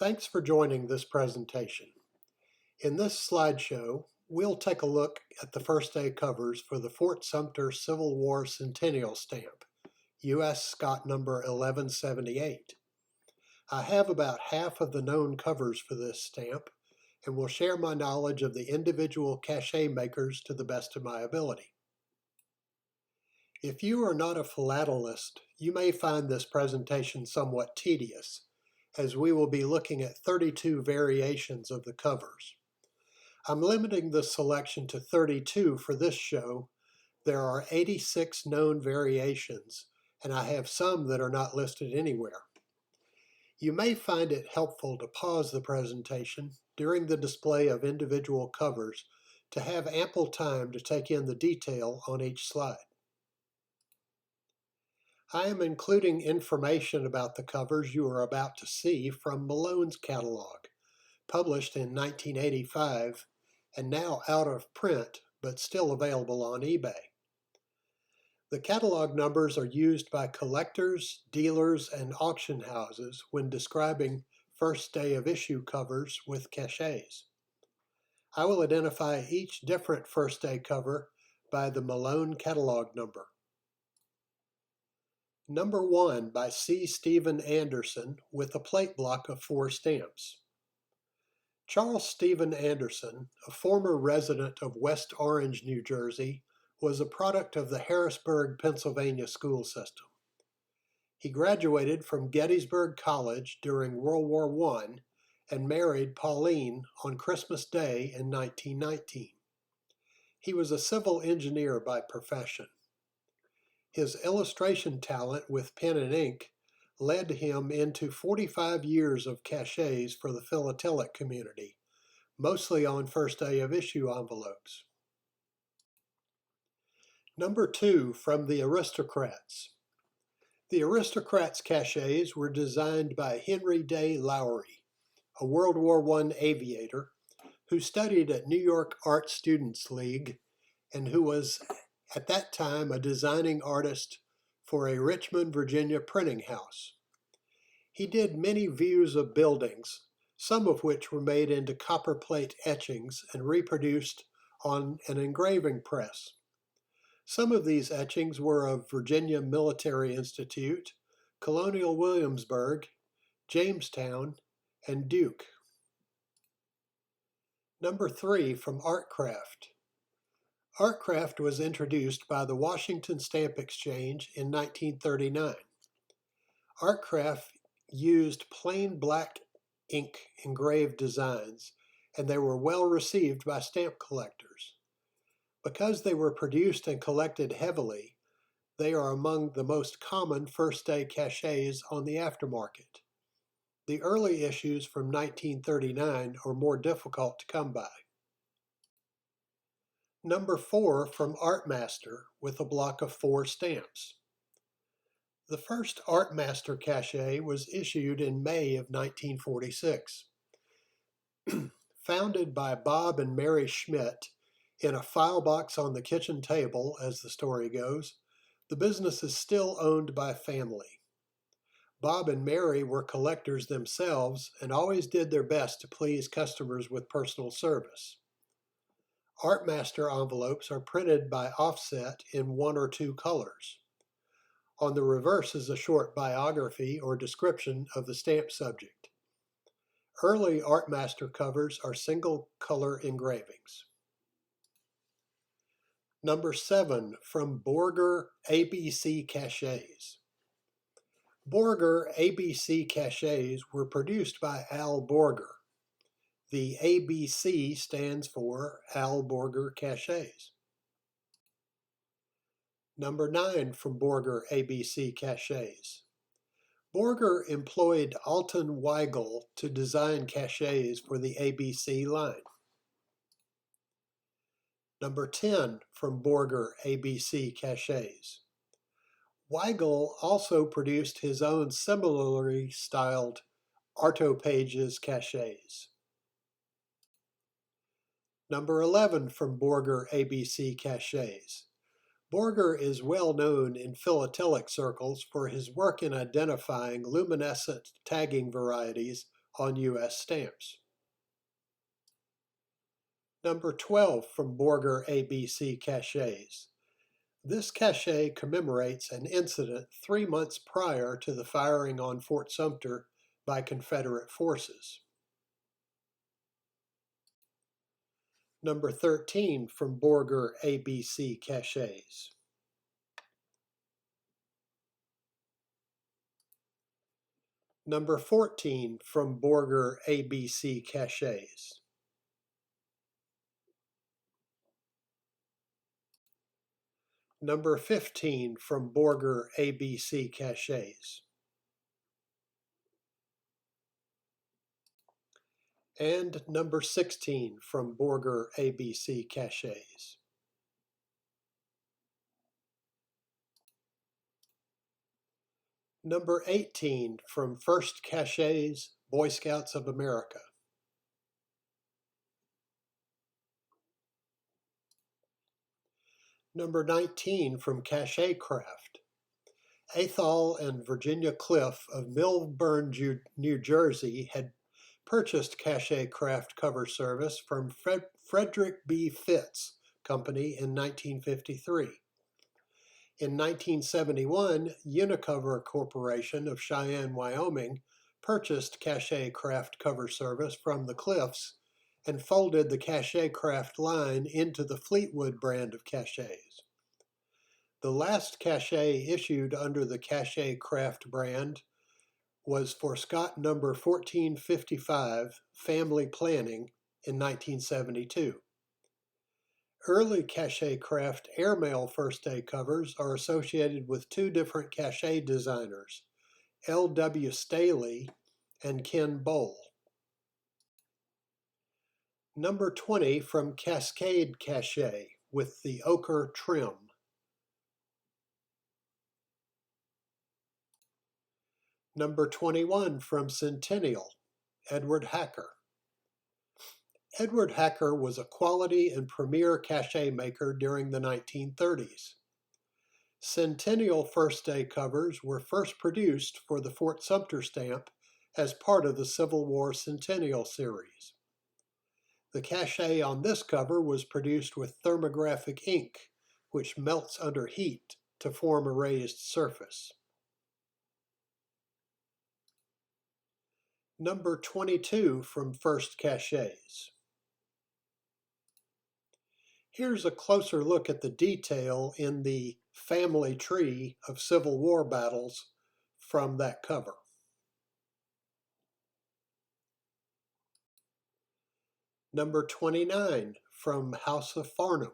Thanks for joining this presentation. In this slideshow, we'll take a look at the first day covers for the Fort Sumter Civil War Centennial stamp, U.S. Scott number 1178. I have about half of the known covers for this stamp and will share my knowledge of the individual cachet makers to the best of my ability. If you are not a philatelist, you may find this presentation somewhat tedious, as we will be looking at 32 variations of the covers. I'm limiting the selection to 32 for this show. There are 86 known variations, and I have some that are not listed anywhere. You may find it helpful to pause the presentation during the display of individual covers to have ample time to take in the detail on each slide. I am including information about the covers you are about to see from Malone's catalog, published in 1985 and now out of print but still available on eBay. The catalog numbers are used by collectors, dealers, and auction houses when describing first day of issue covers with cachets. I will identify each different first day cover by the Malone catalog number. Number 1 by C. Stephen Anderson with a plate block of 4 stamps. Charles Stephen Anderson, a former resident of West Orange, New Jersey, was a product of the Harrisburg, Pennsylvania school system. He graduated from Gettysburg College during World War I and married Pauline on Christmas Day in 1919. He was a civil engineer by profession. His illustration talent with pen and ink led him into 45 years of cachets for the philatelic community, mostly on first day of issue envelopes. Number 2 from the Aristocrats. The Aristocrats cachets were designed by Henry Day Lowry, a World War I aviator who studied at New York Art Students League and who was at that time a designing artist for a Richmond, Virginia printing house. He did many views of buildings, some of which were made into copperplate etchings and reproduced on an engraving press. Some of these etchings were of Virginia Military Institute, Colonial Williamsburg, Jamestown, and Duke. Number 3 from Artcraft. Artcraft was introduced by the Washington Stamp Exchange in 1939. Artcraft used plain black ink engraved designs, and they were well received by stamp collectors. Because they were produced and collected heavily, they are among the most common first day cachets on the aftermarket. The early issues from 1939 are more difficult to come by. Number 4 from Artmaster with a block of 4 stamps. The first Artmaster cachet was issued in May of 1946. Founded by Bob and Mary Schmidt in a file box on the kitchen table, as the story goes, the business is still owned by family. Bob and Mary were collectors themselves and always did their best to please customers with personal service. Artmaster envelopes are printed by offset in 1 or 2 colors. On the reverse is a short biography or description of the stamp subject. Early Artmaster covers are single color engravings. Number 7 from Borger ABC Cachets. Borger ABC Cachets were produced by Al Borger. The ABC stands for Al Borger Cachets. Number 9 from Borger ABC Cachets. Borger employed Alton Weigel to design cachets for the ABC line. Number 10 from Borger ABC Cachets. Weigel also produced his own similarly styled Artopages cachets. Number 11 from Borger ABC Cachets. Borger is well known in philatelic circles for his work in identifying luminescent tagging varieties on U.S. stamps. Number 12 from Borger ABC Cachets. This cachet commemorates an incident 3 months prior to the firing on Fort Sumter by Confederate forces. Number 13 from Borger ABC Cachets. Number 14 from Borger ABC Cachets. Number 15 from Borger ABC Cachets. And number 16 from Borger ABC Cachets. Number 18 from First Cachets, Boy Scouts of America. Number 19 from Cachet Craft. Athol and Virginia Cliff of Millburn, New Jersey had purchased Cachet Craft cover service from Frederick B. Fitz Company in 1953. In 1971, Unicover Corporation of Cheyenne, Wyoming purchased Cachet Craft cover service from the Cliffs and folded the Cachet Craft line into the Fleetwood brand of cachets. The last cachet issued under the Cachet Craft brand was for Scott number 1455, Family Planning, in 1972. Early Cachet Craft airmail first day covers are associated with two different cachet designers, L.W. Staley and Ken Bowl. Number 20 from Cascade Cachet with the ochre trim. Number 21 from Centennial, Edward Hacker. Edward Hacker was a quality and premier cachet maker during the 1930s. Centennial first day covers were first produced for the Fort Sumter stamp as part of the Civil War Centennial series. The cachet on this cover was produced with thermographic ink, which melts under heat to form a raised surface. Number 22 from First Cachets. Here's a closer look at the detail in the family tree of Civil War battles from that cover. Number 29 from House of Farnham.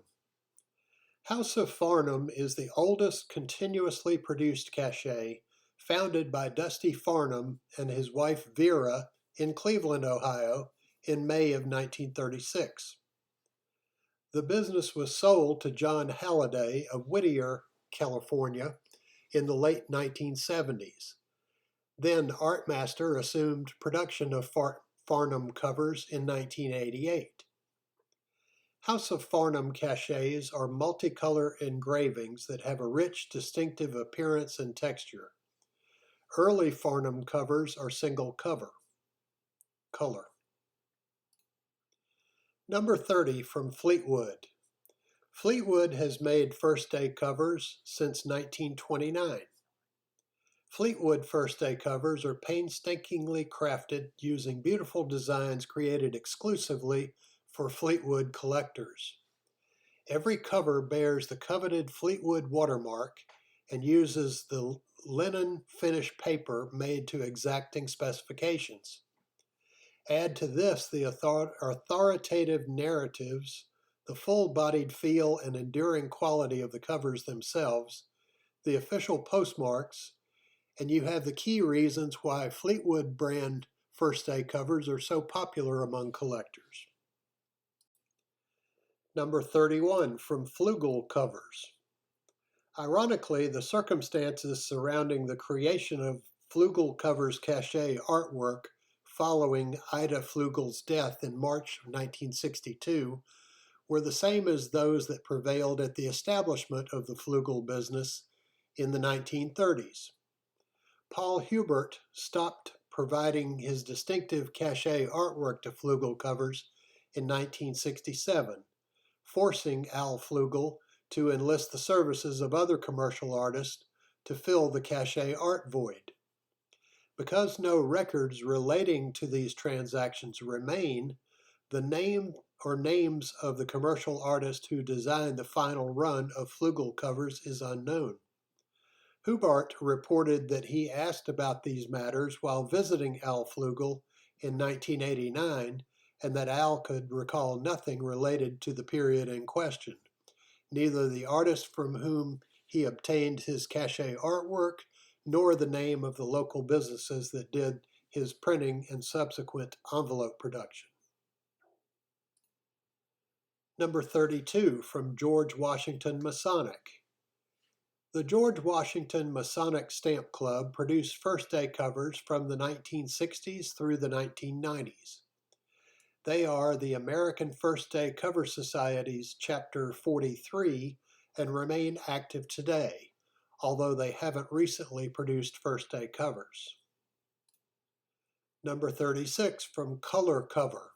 House of Farnham is the oldest continuously produced cachet, founded by Dusty Farnham and his wife Vera in Cleveland, Ohio, in May of 1936. The business was sold to John Halliday of Whittier, California, in the late 1970s. Then Artmaster assumed production of Farnham covers in 1988. House of Farnham cachets are multicolor engravings that have a rich, distinctive appearance and texture. Early Farnham covers are single color. Number 30 from Fleetwood. Fleetwood has made first day covers since 1929. Fleetwood first day covers are painstakingly crafted using beautiful designs created exclusively for Fleetwood collectors. Every cover bears the coveted Fleetwood watermark and uses the linen finish paper made to exacting specifications. Add to this the authoritative narratives, the full-bodied feel and enduring quality of the covers themselves, the official postmarks, and you have the key reasons why Fleetwood brand first day covers are so popular among collectors. Number 31 from Flugel Covers. Ironically, the circumstances surrounding the creation of Flugel Covers cachet artwork following Ida Flugel's death in March of 1962 were the same as those that prevailed at the establishment of the Flugel business in the 1930s. Paul Hubert stopped providing his distinctive cachet artwork to Flugel covers in 1967, forcing Al Flugel to enlist the services of other commercial artists to fill the cachet art void. Because no records relating to these transactions remain, the name or names of the commercial artist who designed the final run of Flugel covers is unknown. Hubart reported that he asked about these matters while visiting Al Flugel in 1989, and that Al could recall nothing related to the period in question. Neither the artist from whom he obtained his cachet artwork, nor the name of the local businesses that did his printing and subsequent envelope production. Number 32, from George Washington Masonic. The George Washington Masonic Stamp Club produced first day covers from the 1960s through the 1990s. They are the American First Day Cover Society's Chapter 43 and remain active today, although they haven't recently produced first day covers. Number 36, from Color Cover.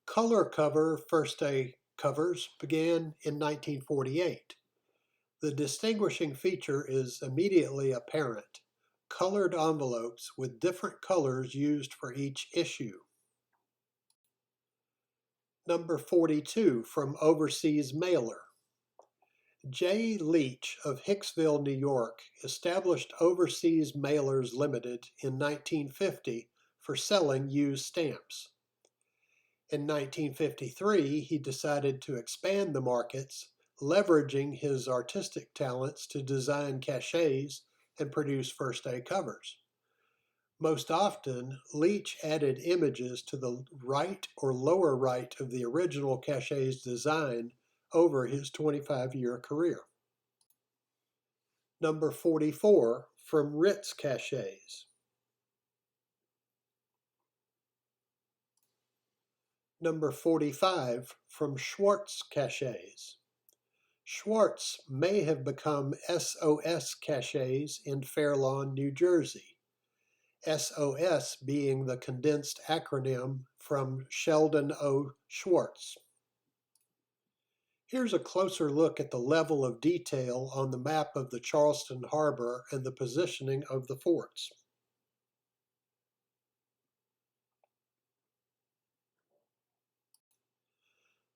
Color Cover first day covers began in 1948. The distinguishing feature is immediately apparent: colored envelopes with different colors used for each issue. Number 42, from Overseas Mailer. J. Leach of Hicksville, New York, established Overseas Mailers Limited in 1950 for selling used stamps. In 1953, he decided to expand the markets, leveraging his artistic talents to design cachets and produce first day covers. Most often, Leach added images to the right or lower right of the original cachet's design over his 25-year career. Number 44, from Ritz Cachets. Number 45, from Schwartz Cachets. Schwartz may have become SOS Cachets in Fair Lawn, New Jersey, SOS being the condensed acronym from Sheldon O. Schwartz. Here's a closer look at the level of detail on the map of the Charleston Harbor and the positioning of the forts.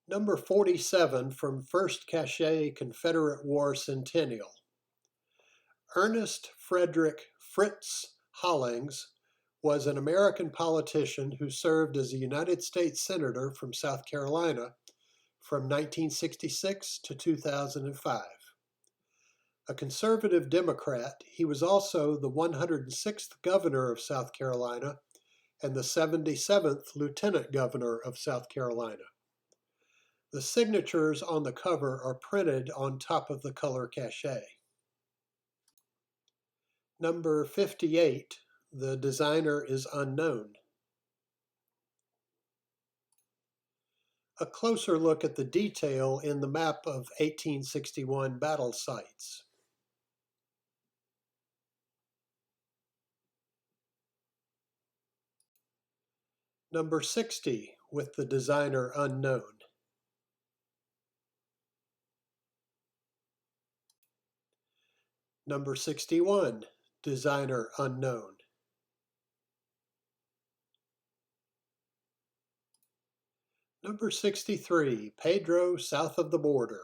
Number 47, from First Cachet Confederate War Centennial. Ernest Frederick Fritz Hollings was an American politician who served as a United States Senator from South Carolina from 1966 to 2005. A conservative Democrat, he was also the 106th Governor of South Carolina and the 77th Lieutenant Governor of South Carolina. The signatures on the cover are printed on top of the color cachet. Number 58, the designer is unknown. A closer look at the detail in the map of 1861 battle sites. Number 60, with the designer unknown. Number 61, designer unknown. Number 63, Pedro south of the border.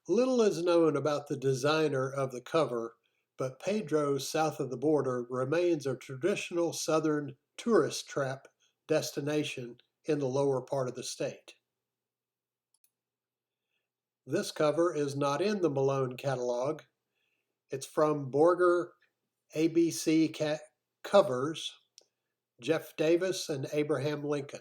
Little is known about the designer of the cover, but Pedro south of the border remains a traditional southern tourist trap destination in the lower part of the state. This cover is not in the Malone catalog. It's from Borger ABC Covers, Jeff Davis and Abraham Lincoln.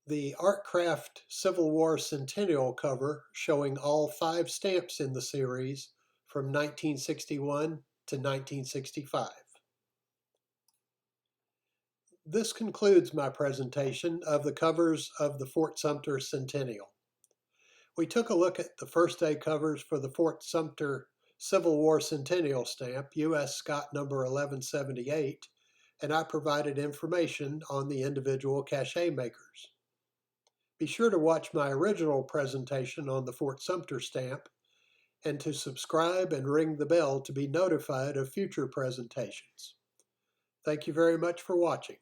The Artcraft Civil War Centennial cover, showing all 5 stamps in the series from 1961 to 1965. This concludes my presentation of the covers of the Fort Sumter Centennial. We took a look at the first day covers for the Fort Sumter Civil War Centennial stamp, U.S. Scott number 1178, and I provided information on the individual cachet makers. Be sure to watch my original presentation on the Fort Sumter stamp and to subscribe and ring the bell to be notified of future presentations. Thank you very much for watching.